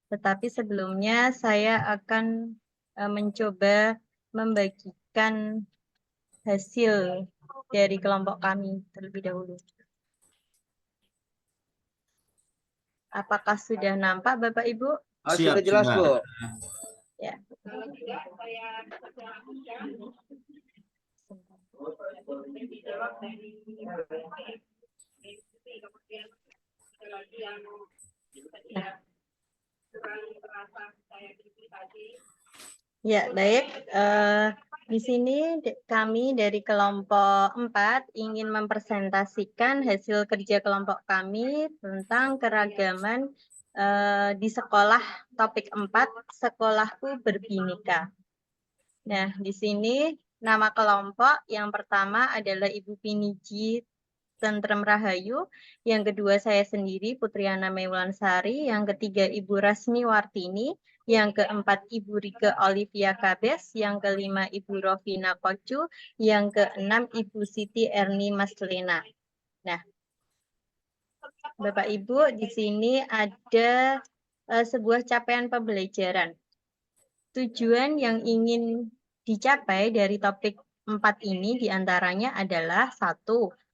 Tetapi sebelumnya saya akan mencoba membagikan hasil dari kelompok kami terlebih dahulu. Apakah sudah nampak Bapak Ibu? Siap, Sudah jelas, sudah. Bu. Ya. Ya, baik. Di sini kami dari kelompok 4 ingin mempresentasikan hasil kerja kelompok kami tentang keragaman di sekolah topik 4, Sekolahku Berbhinneka. Nah, di sini nama kelompok yang pertama adalah Ibu Piniji Tentrem Rahayu, yang kedua saya sendiri Putriana Mewlansari, yang ketiga Ibu Rasmi Wartini, yang keempat Ibu Rike Olivia Kabes, yang kelima Ibu Rovina Kocu, yang keenam Ibu Siti Erni Maslena. Nah, Bapak Ibu, di sini ada sebuah capaian pembelajaran. Tujuan yang ingin dicapai dari topik 4 ini diantaranya adalah 1.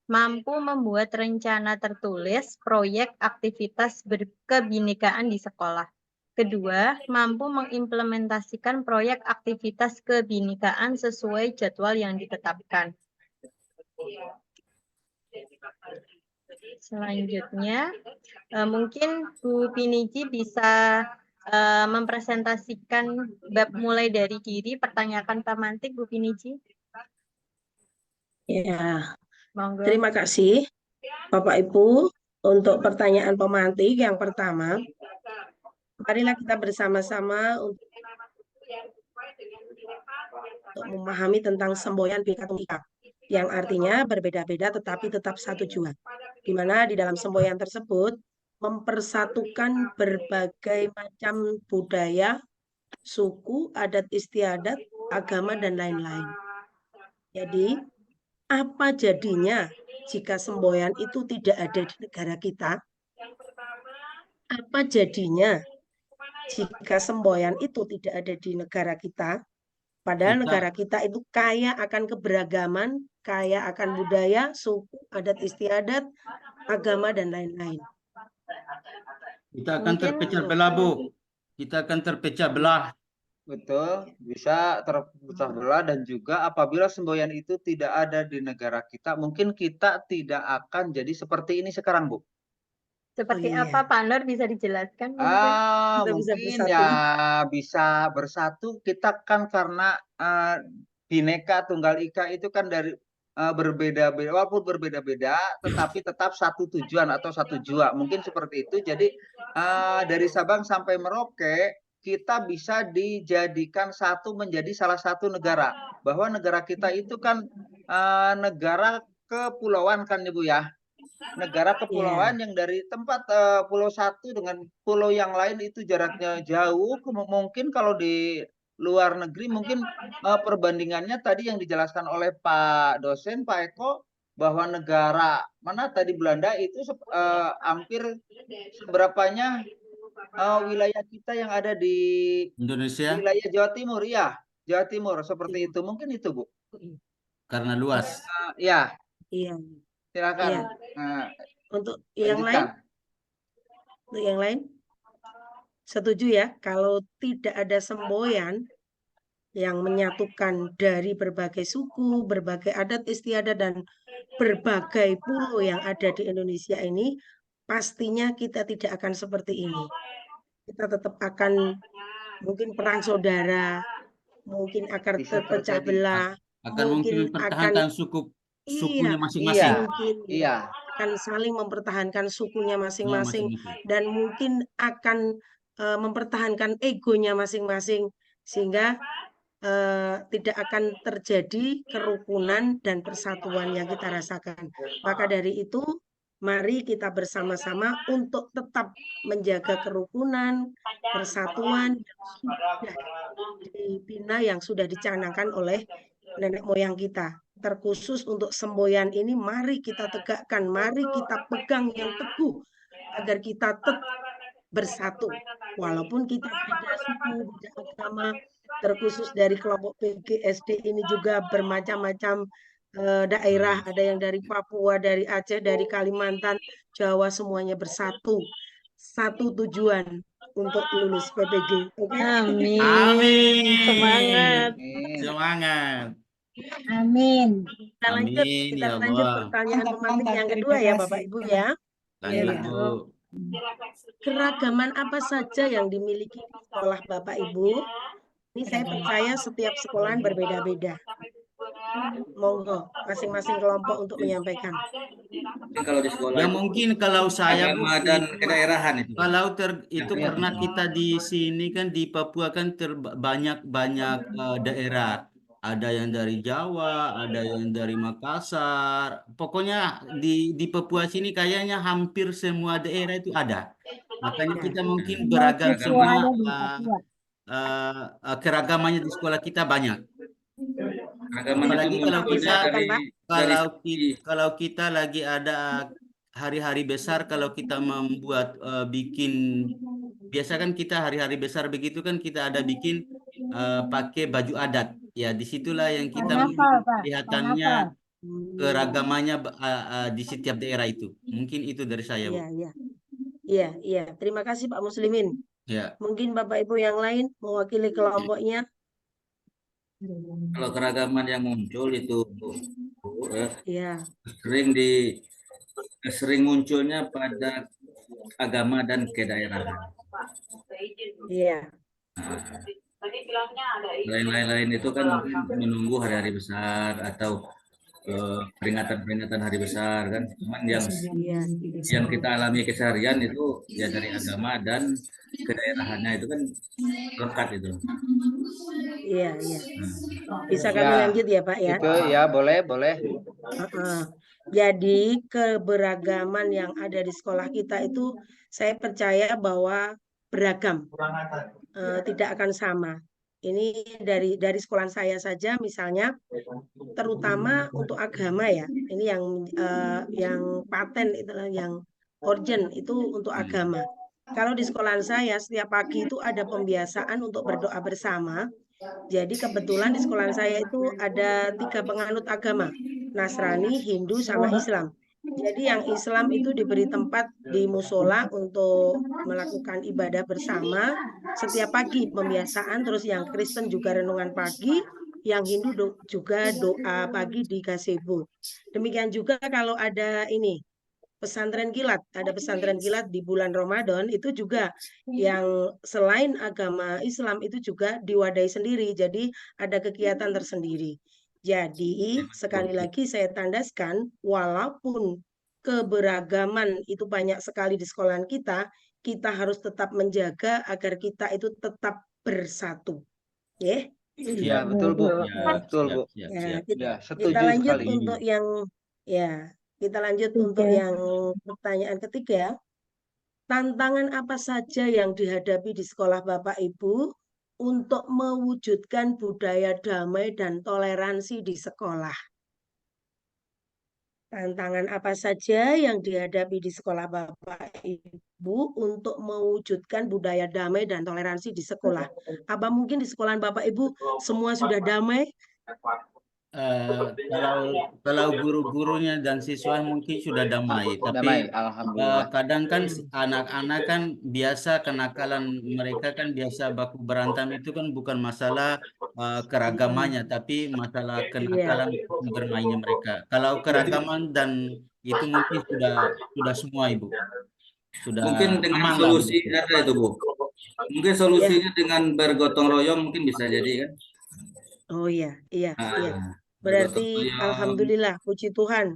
Mampu membuat rencana tertulis proyek aktivitas kebinekaan di sekolah. Kedua, mampu mengimplementasikan proyek aktivitas kebinekaan sesuai jadwal yang ditetapkan. Selanjutnya, mungkin Bu Piniji bisa mempresentasikan bab mulai dari diri, pertanyakan pemantik, Bu Piniji. Ya, Monggo. terima kasih Bapak Ibu untuk pertanyaan pemantik yang pertama. Marilah kita bersama-sama untuk memahami tentang semboyan Bhinneka Tunggal Ika, yang artinya berbeda-beda tetapi tetap satu jua. Di mana di dalam semboyan tersebut mempersatukan berbagai macam budaya, suku, adat istiadat, agama, dan lain-lain. Jadi, apa jadinya jika semboyan itu tidak ada di negara kita? Apa jadinya jika semboyan itu tidak ada di negara kita? Padahal negara kita itu kaya akan keberagaman, kaya akan budaya, suku, adat istiadat, agama, dan lain-lain. Kita akan terpecah belah, Bu. Kita akan terpecah belah. Betul, bisa terpecah belah, dan juga apabila semboyan itu tidak ada di negara kita, mungkin kita tidak akan jadi seperti ini sekarang, Bu. Seperti iya. apa, Pak Nur, bisa dijelaskan? Mungkin ya bisa bersatu. Kita kan karena Bhinneka Tunggal Ika itu kan dari berbeda-beda, walaupun berbeda-beda, tetapi tetap satu tujuan atau satu jua. Mungkin seperti itu. Jadi dari Sabang sampai Merauke kita bisa dijadikan satu menjadi salah satu negara. Bahwa negara kita itu kan negara kepulauan kan, Ibu ya. Negara kepulauan yang dari tempat pulau satu dengan pulau yang lain itu jaraknya jauh. Mungkin kalau di luar negeri mungkin perbandingannya tadi yang dijelaskan oleh Pak dosen, Pak Eko, bahwa negara mana tadi Belanda itu hampir seberapanya wilayah kita yang ada di Indonesia wilayah Jawa Timur, ya, Jawa Timur seperti itu. Mungkin itu, Bu. karena luas. Ya, Iya. silakan. Iya. Untuk yang Lanjutkan. lain? Untuk yang lain? Setuju ya, kalau tidak ada semboyan yang menyatukan dari berbagai suku, berbagai adat istiadat, dan berbagai pulau yang ada di Indonesia ini, pastinya kita tidak akan seperti ini. Kita tetap akan mungkin perang saudara, mungkin akan terpecah belah, mungkin mempertahankan sukunya masing-masing. Iya. Akan saling mempertahankan sukunya masing-masing, dan mungkin akan mempertahankan egonya masing-masing, sehingga tidak akan terjadi kerukunan dan persatuan yang kita rasakan. Maka dari itu, mari kita bersama-sama untuk tetap menjaga kerukunan, persatuan, dan dibina yang sudah dicanangkan oleh nenek moyang kita. Terkhusus untuk semboyan ini, mari kita tegakkan, mari kita pegang yang teguh, agar kita tetap bersatu. Walaupun kita beda suku, beda agama, terkhusus dari kelompok PGSD ini juga bermacam-macam daerah, ada yang dari Papua, dari Aceh, dari Kalimantan, Jawa, semuanya bersatu. Satu tujuan untuk lulus PPG. Oke? Amin. Amin. Semangat. Amin. Semangat. Amin. Kita lanjut, Amin kita ya lanjut Allah. pertanyaan pemantik yang kedua ya Bapak Ibu ya. Lanjut, Ya. Bu. Keragaman apa saja yang dimiliki di sekolah Bapak Ibu? Ini saya percaya setiap sekolahan berbeda-beda. Monggo, masing-masing kelompok untuk menyampaikan. Kalau di sekolah Ya itu mungkin kalau saya Bu, agama dan itu kedaerahan itu. itu karena kita di sini kan di Papua kan banyak daerah. Ada yang dari Jawa, ada yang dari Makassar. Pokoknya di Papua sini kayaknya hampir semua daerah itu ada. Makanya kita mungkin beragam Mahasiswa cuma ada di Papua. keragamannya di sekolah kita banyak. Agama itu Apalagi kalau munculnya kita dari kalau kita lagi ada hari-hari besar, kalau kita membuat bikin, biasa kan kita hari-hari besar begitu kan kita ada bikin pakai baju adat. Ya disitulah yang kita Karnaval, Pak. kelihatannya Karnaval. keragamannya di setiap daerah itu. Mungkin itu dari saya, Bu. Iya. Terima kasih Pak Muslimin. Ya. Mungkin Bapak Ibu yang lain mewakili kelompoknya. kalau keragaman yang muncul itu Iya. sering munculnya pada agama dan kedaerahan. Iya. Lain-lain itu kan menunggu hari-hari besar atau peringatan-peringatan hari besar kan. Cuman yang kita alami keseharian itu ya dari agama dan kedaerahannya itu kan lengkap itu. Iya. Bisa kami Ya, lanjut ya Pak ya? Itu ya boleh. Jadi keberagaman yang ada di sekolah kita itu saya percaya bahwa beragam, tidak akan sama. Ini dari sekolah saya saja misalnya, terutama untuk agama ya. Ini yang paten itu yang urgent itu untuk agama. Kalau di sekolah saya setiap pagi itu ada pembiasaan untuk berdoa bersama. Jadi kebetulan di sekolah saya itu ada 3 penganut agama, Nasrani, Hindu, sama Islam. Jadi yang Islam itu diberi tempat di musola untuk melakukan ibadah bersama setiap pagi pembiasaan, terus yang Kristen juga renungan pagi, yang Hindu juga doa pagi di gazebo. Demikian juga kalau ada ini pesantren kilat, ada pesantren kilat di bulan Ramadan itu juga yang selain agama Islam itu juga diwadahi sendiri, jadi ada kegiatan tersendiri. Jadi sekali lagi saya tandaskan, walaupun keberagaman itu banyak sekali di sekolahan kita harus tetap menjaga agar kita itu tetap bersatu. Ya. Ya, betul Bu. Betul Bu. Ya, Ya, setuju kita lanjut sekali. untuk yang kita lanjut untuk yang pertanyaan ketiga. Tantangan apa saja yang dihadapi di sekolah Bapak Ibu untuk mewujudkan budaya damai dan toleransi di sekolah? Tantangan apa saja yang dihadapi di sekolah Bapak Ibu untuk mewujudkan budaya damai dan toleransi di sekolah? Apa mungkin di sekolah Bapak Ibu semua sudah damai? Kalau guru-gurunya dan siswa mungkin sudah damai, tapi Alhamdulillah. kadang kan anak-anak kan biasa kenakalan mereka kan biasa baku berantem itu kan bukan masalah keragamannya, tapi masalah kenakalan bermainnya mereka. Kalau keragaman dan itu mungkin sudah semua Ibu, sudah Mungkin dengan aman solusi lah. ada itu Bu. Mungkin solusinya dengan bergotong royong mungkin bisa jadi kan. Oh iya. Berarti alhamdulillah, puji Tuhan,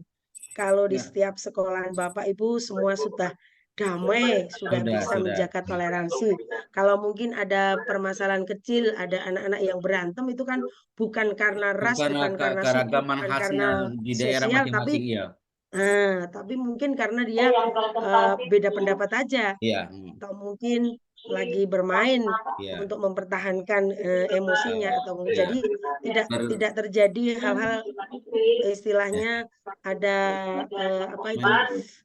kalau di setiap sekolahan Bapak Ibu semua sudah damai, sudah bisa menjaga toleransi. Kalau mungkin ada permasalahan kecil, ada anak-anak yang berantem, itu kan bukan karena ras, bukan karena suku, keragaman bukan khasnya karena di daerah sosial, masing-masing, tapi mungkin karena dia beda pendapat aja. Iya. Atau mungkin lagi bermain Ya. untuk mempertahankan emosinya atau Iya. jadi tidak terjadi hal-hal istilahnya ada apa itu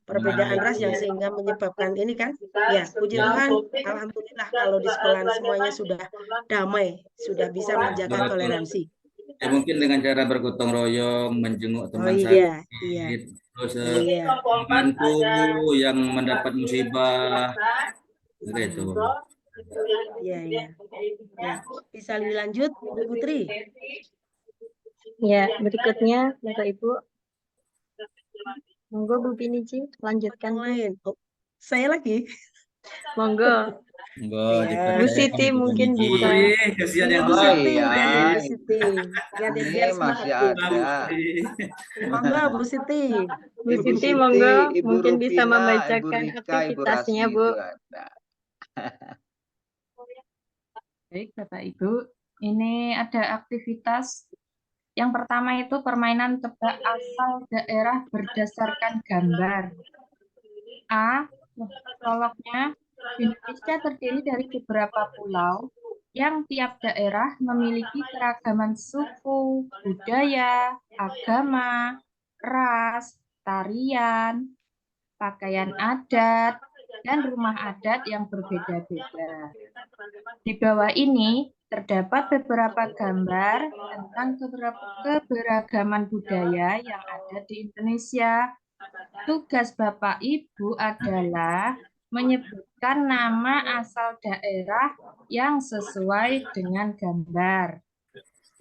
perbedaan ras yang sehingga menyebabkan ini kan ya puji Tuhan alhamdulillah kalau di sekolah semuanya sudah damai, sudah bisa menjaga toleransi. Ya, mungkin dengan cara bergotong royong, menjenguk teman iya, sakit, terus iya. membantu yang mendapat musibah, gitu. Iya, iya. Ya, bisa dilanjut, Bu Putri. Ya, berikutnya Bapak Ibu. Monggo Bu Piniji, lanjutkan. Yang lain. Oh, saya lagi. Monggo. Enggak, Ya. Bu Siti mungkin bisa. Kasihan yang Bu Oh Siti, iya, lihat Bu Siti. Lihat ini biar semangat, masih Bu. ada. Monggo Bu Siti. Bu Ibu Siti, Siti, monggo, Ibu mungkin bisa Rupina, membacakan Ibu Rika, Ibu aktivitasnya, Rasmi Bu. itu ada. Baik, Bapak Ibu, ini ada aktivitas yang pertama itu permainan tebak asal daerah berdasarkan gambar. A. Prolognya, Indonesia terdiri dari beberapa pulau yang tiap daerah memiliki keragaman suku, budaya, agama, ras, tarian, pakaian adat, dan rumah adat yang berbeda-beda. Di bawah ini terdapat beberapa gambar tentang keberagaman budaya yang ada di Indonesia. Tugas Bapak Ibu adalah menyebutkan nama asal daerah yang sesuai dengan gambar.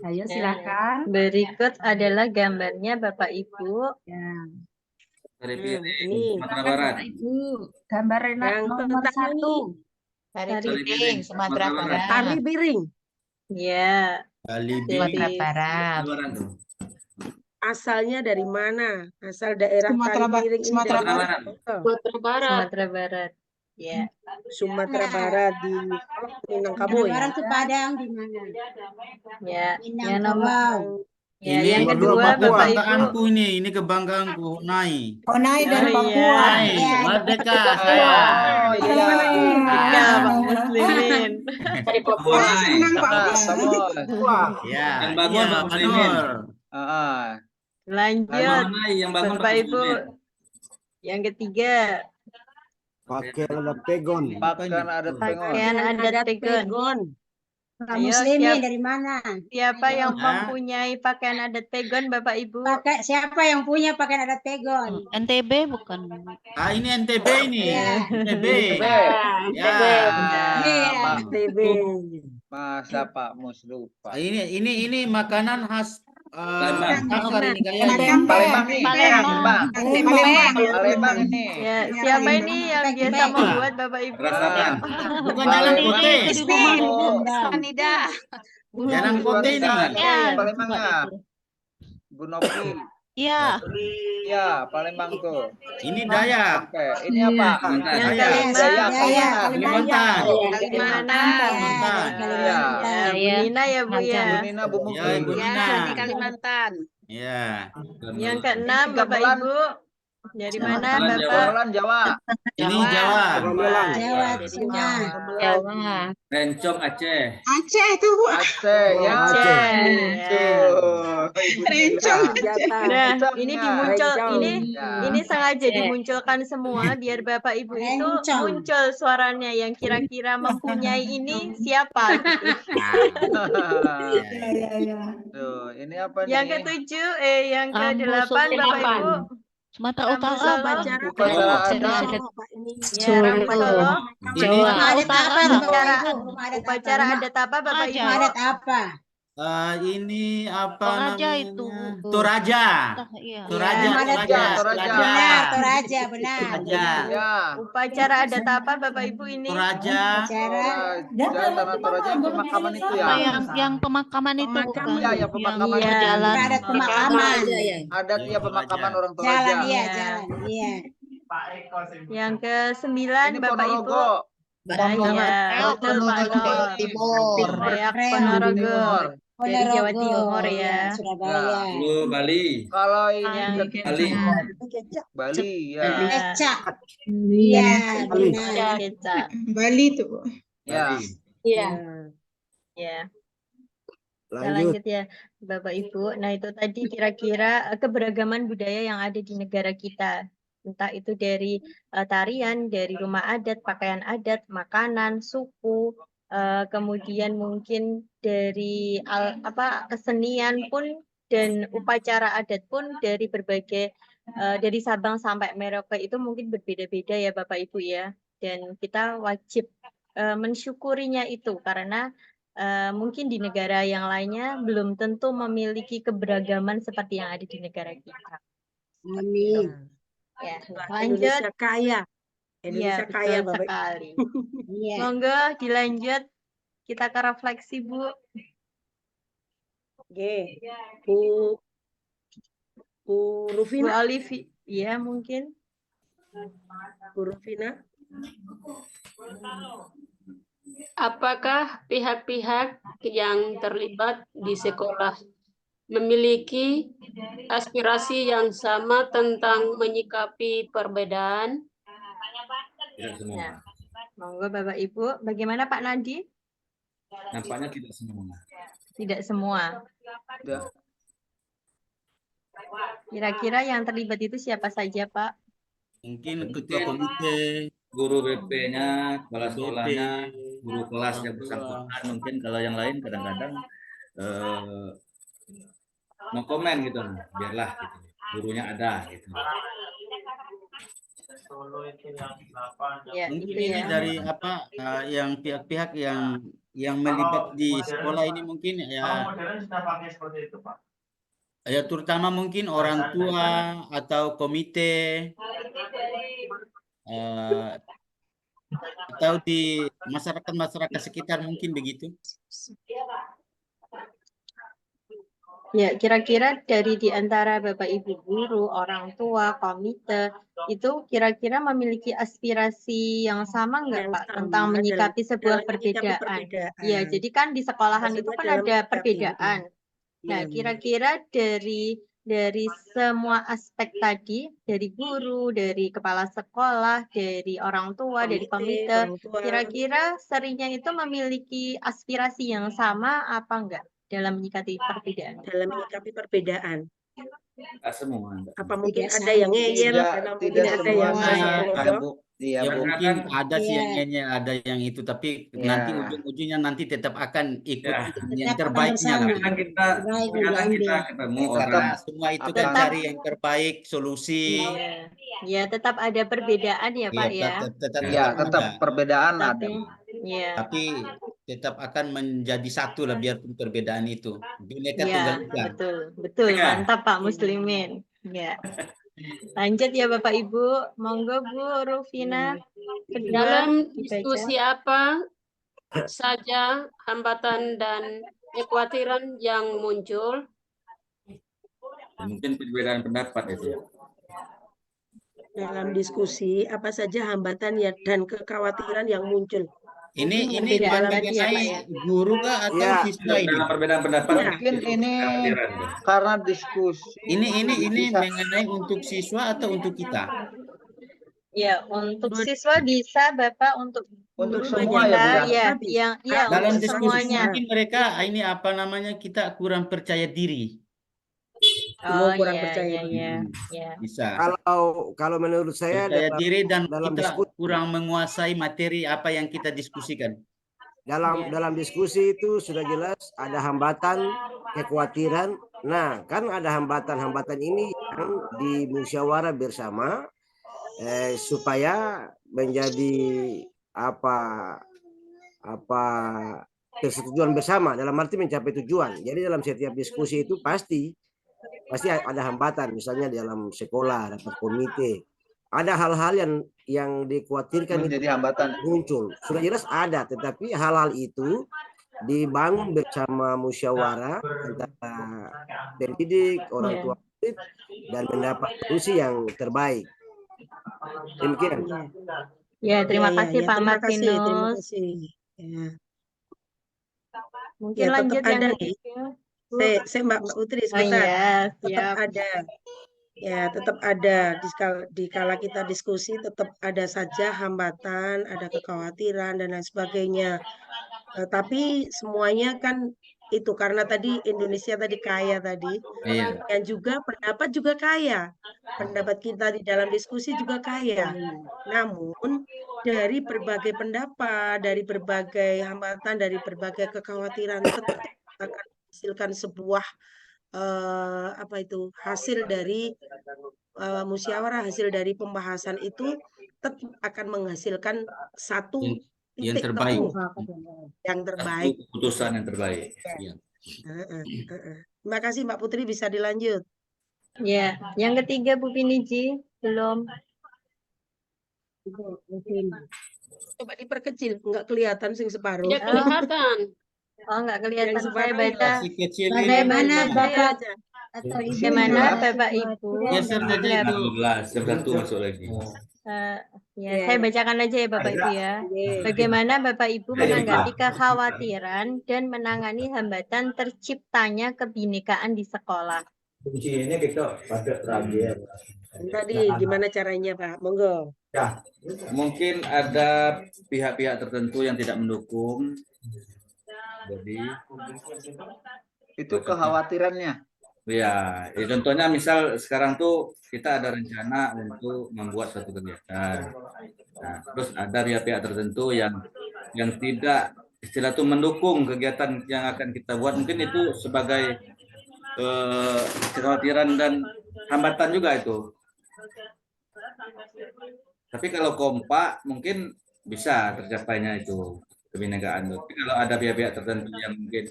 Ayo silakan. Berikut adalah gambarnya Bapak Ibu. Ya. Dari Ini Sumatera Barat. Bapak Ibu, gambar yang nomor pertama 1. Tari Tari piring, piring, Sumatera Sumatera Barat. tari piring. Ya, Alibi. Sumatera dari Barat. Barat tuh. Asalnya dari mana? Asal daerah Sumatera tari piring ini Sumatera dari Barat. mana? Sumatera Barat. Ya. Sumatera Barat di Minangkabau ya. Barang Padang di mana? Ya, yang Minangkabau. nomor ya, Ini yang kedua Bapak Ibu. kebanggaanku ini kebanggaanku, Nai. Konai dari Oh, Papua. iya. Nai, Iya. merdeka saya. Oh iya. Tiga Pak Muslimin. Dari Papua. Semua. Ya, Yang bangun iya, Pak Muslimin. Banur. Lanjut Mana yang bangun Bapak Pak Ibu. Muslimin? Yang ketiga, Pakaian adat Pegon. Pakaian adat Pengon. pakaian adat Pegon. Pak Ayo, Muslimin siap. dari mana? Siapa yang Ya. mempunyai pakaian adat Pegon Bapak Ibu? Siapa yang punya pakaian adat Pegon? NTB bukan? Ah, ini NTB ini. Iya. NTB. NTB. Ya. Iya. TB. Masa Pak Mus lupa. Ini makanan khas Palembang. Makassar ini kayaknya. Palembang nih. Palembang. Palembang ini. Ya, siapa ini yang biasa membuat Bapak Ibu? Rasakan. Bukan jalan putih. Sanida. Jalan putih ini. Ya, Palembang ya. Bu Novi. Iya. Iya, Palembang tuh. Ini Dayak. Oke, ini apa? Yang Dayak. kelima, Kalimantan. Kalimantan. Iya. Ya, Bu Nina ya Bu Bu ya. Nina, Bu Mufi. Ya, Ibu Nina. Di Kalimantan. Ya. Yang keenam Bapak Gamelan. Ibu. Dari mana Gamelan Bapak? Gamelan Jawa. Ini Jawa. Jawa Tengah. Jawa. Rencong Aceh. Aceh itu Bu. Aceh ya. Aceh. Ya. Rencong. Nah, Rencong, ini ya. dimuncul Rencong. ini sengaja dimunculkan semua biar Bapak Ibu itu Rencong. muncul suaranya yang kira-kira mempunyai ini siapa gitu. Tuh, ini apa nih? Yang ketujuh, yang Ambu ke-8 Bapak Ibu. Sumatera Rambu Utara. Solo. Upacara Oh. adat. Ya, Rambu Solo. Ini Rumah adat apa Bapak Upacara Ibu? Rumah adat upacara apa? adat apa Bapak Ibu? Rumah adat apa? ini apa Toraja namanya? itu. Toraja. Iya. Toraja. Rumah adat Toraja. Benar, Toraja, benar. Toraja. Ya. Upacara adat apa Bapak Ibu ini? Toraja. Acara Tanah Toraja pemakaman itu ya. Apa yang pemakaman itu bukan? Iya, yang pemakaman. Iya. Berjalan. adat pemakaman. Adat ya pemakaman orang Jalan Toraja. iya, Iya. jalan iya. Yang ke-9 Ini Bapak Ibu. Ponorogo. Nah, iya, betul Pak Nur. Timur. Reak Reak Ponorogo. Timur. Dari Jawa Ponorogo, Timur ya. ya, Surabaya. Lu Bali. Kalau ini Yang Bali. Bali ya. Nah, Kecak. Iya, benar. kecap. Bali tuh. Ya. Tadi. Iya. Ya. Kita Lanjut. lanjut ya, Bapak Ibu. Nah, itu tadi kira-kira keberagaman budaya yang ada di negara kita. Entah itu dari tarian, dari rumah adat, pakaian adat, makanan, suku, kemudian mungkin dari kesenian pun dan upacara adat pun dari berbagai dari Sabang sampai Merauke itu mungkin berbeda-beda ya Bapak Ibu ya. Dan kita wajib mensyukurinya itu karena mungkin di negara yang lainnya belum tentu memiliki keberagaman seperti yang ada di negara kita. Amin. Ya, Wah, lanjut. Indonesia kaya. Iya, Indonesia betul kaya, Bapak. sekali. Iya. Monggo dilanjut. Kita ke refleksi, Bu. Oke. Bu Bu Rufina. Olivi. Iya, mungkin. Bu Rufina. Apakah pihak-pihak yang terlibat di sekolah memiliki aspirasi yang sama tentang menyikapi perbedaan? Tidak semua. Nah, monggo Bapak Ibu. Bagaimana Pak Nadi? Nampaknya tidak semua. Tidak semua. Udah. Kira-kira yang terlibat itu siapa saja, Pak? Mungkin ketua komite, Guru BP-nya, kepala BP, sekolahnya, guru kelas yang orang tua. bersangkutan. Mungkin kalau yang lain kadang-kadang no comment gitu, biarlah gitu. Gurunya ada gitu. Ya, Mungkin itu ini ya. dari yang pihak-pihak yang melibat di sekolah ini mungkin ya terutama mungkin orang tua atau komite atau di masyarakat sekitar mungkin begitu. Ya, kira-kira dari di antara Bapak Ibu guru, orang tua, komite, itu kira-kira memiliki aspirasi yang sama nggak Yang Pak sama tentang menyikapi sebuah dalam menyikapi perbedaan? Ya, jadi kan di sekolahan itu Maksudnya kan dalam ada menyikapi. perbedaan. Nah, Iya. kira-kira dari semua aspek tadi, dari guru, dari kepala sekolah, dari orang tua, dari komite, orang tua. kira-kira seringnya itu memiliki aspirasi yang sama apa enggak dalam menyikapi perbedaan? Dalam menyikapi perbedaan. Tidak semua. Apa mungkin Tidak ada yang sama. ngeyel, Tidak mungkin ada semua yang sih, kelompok. Bu. Iya, Ya Bu. mungkin ada sih Iya. yang nyanyi, ada yang itu, tapi nanti Ya. ujung-ujungnya nanti tetap akan ikut Ya. yang Tetap akan terbaiknya lah. bersama. Kadang kita ketemu Karena orang semua itu Tetap- kan cari yang terbaik, solusi. Ya, tetap ada perbedaan ya, Pak ya. tetap ada. perbedaan ada. Tapi, ya, Tapi tetap akan menjadi satu lah biarpun perbedaan itu. Bineka ya, Tunggal Ika. betul, Ya. mantap Pak Muslimin. Ya. Lanjut ya Bapak Ibu, monggo Bu Rufina. Kedua, Dalam dibaca. diskusi apa saja hambatan dan kekhawatiran yang muncul? mungkin perbedaan pendapat itu. Dalam diskusi apa saja hambatan ya dan kekhawatiran yang muncul. Ini perbedaan tadi ya, Pak, mengenai ya? guru kah atau Ya. siswa ini? Dalam perbedaan pendapat. Mungkin ini Kekhawatiran. karena diskusi. Ini bisa- mengenai untuk siswa atau untuk kita? Ya, untuk siswa bisa Bapak, untuk Untuk guru semua bisa, ya, Bu, ya, Habis. ya, Dalam untuk diskusi semuanya. mungkin mereka ini apa namanya, kita kurang percaya diri. Oh, kurang ya, percaya ya, diri. ya, ya. Bisa. Kalau menurut saya Percaya diri dan dalam kita diskusi. kurang menguasai materi apa yang kita diskusikan. dalam diskusi itu sudah jelas ada hambatan, kekhawatiran. Nah, kan ada hambatan-hambatan ini yang dimusyawarah bersama supaya menjadi persetujuan bersama dalam arti mencapai tujuan. Jadi dalam setiap diskusi itu pasti ada hambatan, misalnya dalam sekolah, dapat komite. Ada hal-hal yang dikhawatirkan menjadi hambatan. muncul. Sudah jelas ada, tetapi hal-hal itu dibangun bersama musyawarah antara pendidik, orang tua murid, dan mendapat solusi yang terbaik. Demikian. Ya, terima kasih Pak terima kasih, terima Martinus. kasih. Ya. Mungkin Ya, tetap lanjut yang ada nih. ketiga. Bu. Saya Mbak Utri Oh sebentar. iya, Tetap siap. ada Ya, tetap ada di kala kita diskusi, tetap ada saja hambatan, ada kekhawatiran dan lain sebagainya. Tapi semuanya kan itu karena tadi Indonesia tadi kaya tadi, Iya. dan juga pendapat juga kaya. Pendapat kita di dalam diskusi juga kaya. Namun dari berbagai pendapat, dari berbagai hambatan, dari berbagai kekhawatiran tetap akan menghasilkan sebuah apa itu hasil dari musyawarah, hasil dari pembahasan itu tetap akan menghasilkan satu Yang titik terbaik. temu yang terbaik. Satu keputusan yang terbaik. Ya. Ya. Terima kasih Mbak Putri, bisa dilanjut. Ya, yang ketiga Bu Piniji belum. Coba diperkecil, nggak kelihatan sing separuh. Tidak kelihatan. Oh, nggak kelihatan. Yang Saya separuh baca. Masih kecil ini. Bagaimana Bapak atau Bagaimana Bapak Ibu? Geser saja Ya, itu. 12, jam 1 masuk lagi. Ya, saya bacakan aja ya Bapak Ibu ya. Bagaimana Bapak Ibu menanggapi kekhawatiran dan menangani hambatan terciptanya kebinekaan di sekolah? Kuncinya kita pada terakhir. Tadi gimana caranya Pak? Monggo. Ya. Mungkin ada pihak-pihak tertentu yang tidak mendukung. Jadi itu kekhawatirannya. ya, contohnya misal sekarang tuh kita ada rencana untuk membuat suatu kegiatan. Nah, terus ada pihak-pihak tertentu yang tidak istilah itu mendukung kegiatan yang akan kita buat. Mungkin itu sebagai kekhawatiran dan hambatan juga itu. Tapi kalau kompak mungkin bisa tercapainya itu kebinekaan. Tapi kalau ada pihak-pihak tertentu yang mungkin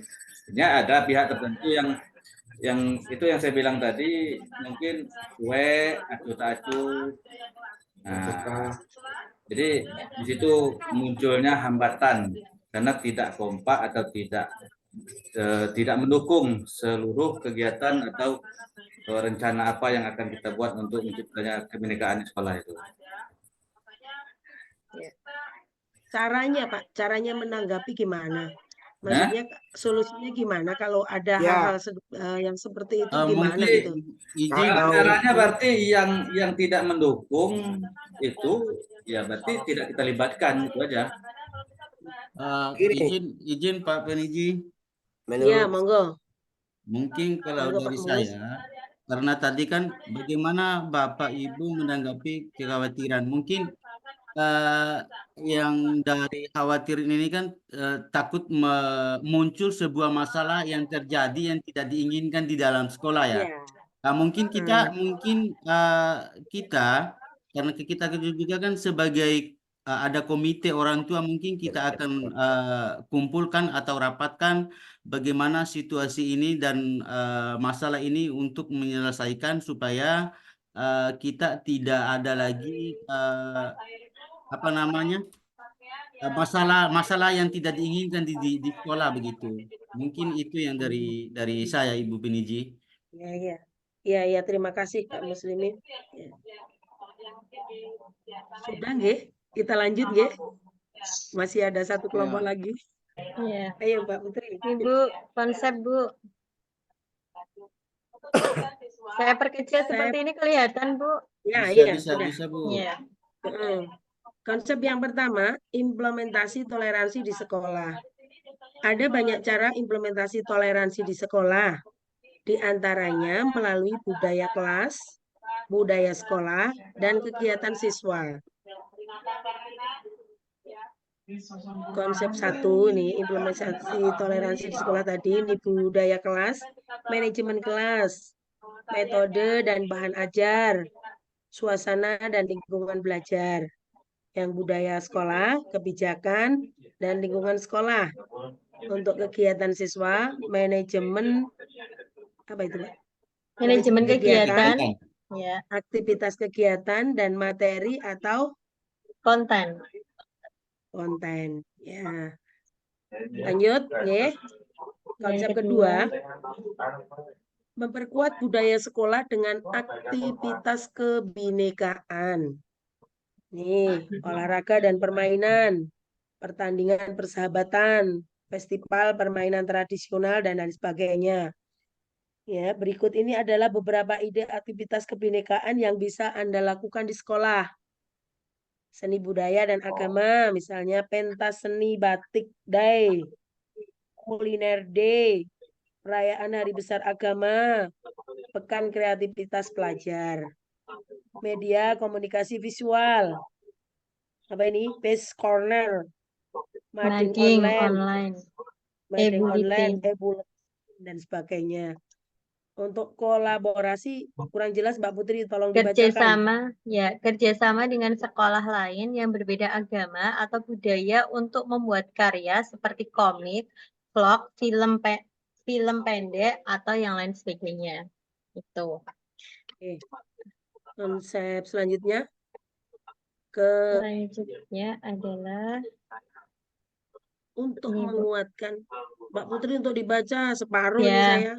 ada pihak tertentu yang itu yang saya bilang tadi mungkin acuh. Nah, jadi di situ munculnya hambatan karena tidak kompak atau tidak mendukung seluruh kegiatan atau rencana apa yang akan kita buat untuk menciptakan kebinekaan di sekolah itu. Caranya Pak, caranya menanggapi gimana? Maksudnya solusinya gimana kalau ada hal-hal yang seperti itu gimana gitu? Caranya berarti yang tidak mendukung itu ya berarti tidak kita libatkan itu aja. Izin Pak Peniji. Iya, monggo. Mungkin kalau dari saya, karena tadi kan bagaimana Bapak Ibu menanggapi kekhawatiran, mungkin yang dari khawatir ini kan takut muncul sebuah masalah yang terjadi yang tidak diinginkan di dalam sekolah ya. Nah, mungkin kita karena kita juga kan sebagai ada komite orang tua, mungkin kita akan kumpulkan atau rapatkan bagaimana situasi ini dan masalah ini untuk menyelesaikan supaya kita tidak ada lagi masalah yang tidak diinginkan di sekolah begitu. Mungkin itu yang dari saya Ibu Piniji. Ya, terima kasih Kak Muslimin. Sudah nggih, kita lanjut nggih. Masih ada satu kelompok lagi. Iya. Ayo Mbak Putri. Ibu, konsep Bu. Saya perkecil seperti ini kelihatan Bu. Bisa Bu. Iya. Konsep yang pertama, implementasi toleransi di sekolah. Ada banyak cara implementasi toleransi di sekolah. Di antaranya melalui budaya kelas, budaya sekolah, dan kegiatan siswa. Konsep 1 ini implementasi toleransi di sekolah tadi, ini budaya kelas, manajemen kelas, metode dan bahan ajar, suasana dan lingkungan belajar. Yang budaya sekolah, kebijakan, dan lingkungan sekolah. Untuk kegiatan siswa, manajemen apa itu, Mbak? Manajemen kegiatan, aktivitas kegiatan, dan materi atau konten. Ya. Lanjut, ya. Konsep kedua, memperkuat budaya sekolah dengan aktivitas kebinekaan. Nih, olahraga dan permainan, pertandingan persahabatan, festival permainan tradisional, dan lain sebagainya. Ya, berikut ini adalah beberapa ide aktivitas kebinekaan yang bisa Anda lakukan di sekolah. Seni budaya dan agama, misalnya pentas seni batik day, kuliner day, perayaan hari besar agama, pekan kreativitas pelajar. Media komunikasi visual. Apa ini? Base Corner. Mading Mading online. online, Mading online, e-bulletin. dan sebagainya. Untuk kolaborasi kurang jelas Mbak Putri, tolong dibacakan. Kerjasama dengan sekolah lain yang berbeda agama atau budaya untuk membuat karya seperti komik, vlog, film pendek atau yang lain sebagainya. Itu. Oke. Konsep selanjutnya adalah untuk ini, Bu. menguatkan. Mbak Putri untuk dibaca separuh ini Ya. saya.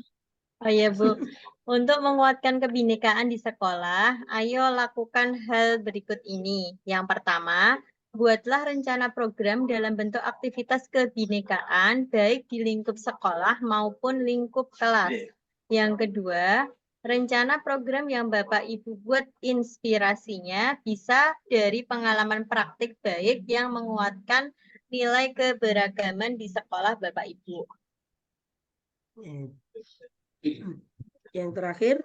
Oh ya Bu, untuk menguatkan kebinekaan di sekolah, ayo lakukan hal berikut ini. Yang pertama, buatlah rencana program dalam bentuk aktivitas kebinekaan, baik di lingkup sekolah maupun lingkup kelas. Yang kedua, rencana program yang Bapak Ibu buat inspirasinya bisa dari pengalaman praktik baik yang menguatkan nilai keberagaman di sekolah Bapak Ibu. Yang terakhir.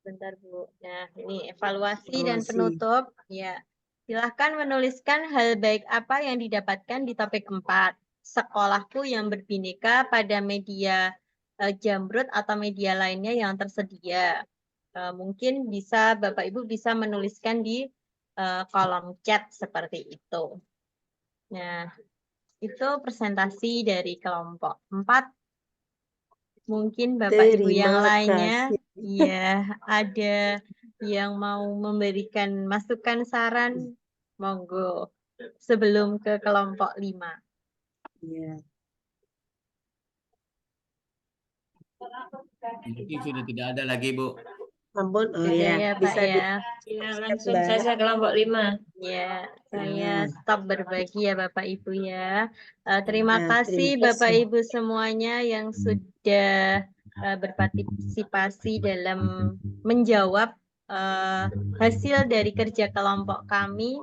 Bentar Bu. Nah, ini evaluasi dan penutup. Ya, silahkan menuliskan hal baik apa yang didapatkan di topik 4. Sekolahku yang berbineka pada media Jamrut atau media lainnya yang tersedia. Mungkin bisa Bapak Ibu bisa menuliskan di kolom chat seperti itu. Nah, itu presentasi dari kelompok 4. Mungkin Bapak Ibu yang lainnya, ya ada yang mau memberikan masukan saran, monggo sebelum ke kelompok 5. Ya. Mungkin sudah tidak ada lagi, Bu. Ampun, Ya, bisa Pak ya. Langsung saja kelompok 5. Ya, saya stop berbagi ya Bapak Ibu ya. Terima kasih terima Bapak kasih. Ibu semuanya yang sudah berpartisipasi dalam menjawab hasil dari kerja kelompok kami.